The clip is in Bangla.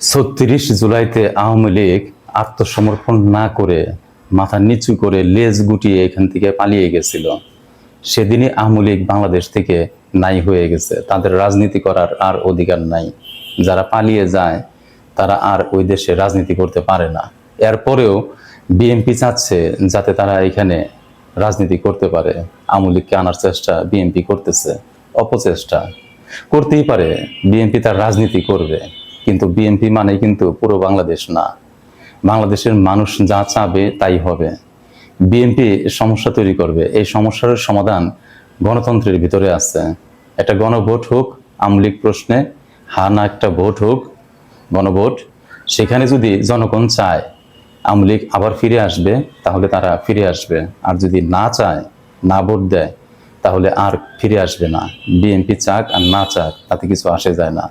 ৩৬ জুলাইতে আওয়ামী লীগ আত্মসমর্পণ না করে মাথা নিচু করে লেজ গুটিয়ে এখান থেকে পালিয়ে গেছিল। সেদিনই আওয়ামী লীগ বাংলাদেশ থেকে নাই হয়ে গেছে, তাদের রাজনীতি করার আর অধিকার নাই। যারা পালিয়ে যায় তারা আর ওই দেশে রাজনীতি করতে পারে না। এরপরেও বিএনপি চাচ্ছে যাতে তারা এখানে রাজনীতি করতে পারে। আওয়ামী লীগকে আনার চেষ্টা বিএনপি করতেছে, অপচেষ্টা করতেই পারে। বিএনপি তার রাজনীতি করবে, কিন্তু বিএনপি মানে কিন্তু পুরো বাংলাদেশ না। বাংলাদেশের মানুষ যা চাবে তাই হবে। বিএনপি সমস্যা তৈরি করবে, এই সমস্যার সমাধান গণতন্ত্রের ভিতরে আছে। একটা গণভোট হোক আওয়ামী লীগ প্রশ্নে, হা না একটা ভোট হোক, গণভোট। সেখানে যদি জনগণ চায় আওয়ামী লীগ আবার ফিরে আসবে, তাহলে তারা ফিরে আসবে। আর যদি না চায়, না ভোট দেয়, তাহলে আর ফিরে আসবে না। বিএনপি চাক আর না চাক তাতে কিছু আসে যায় না।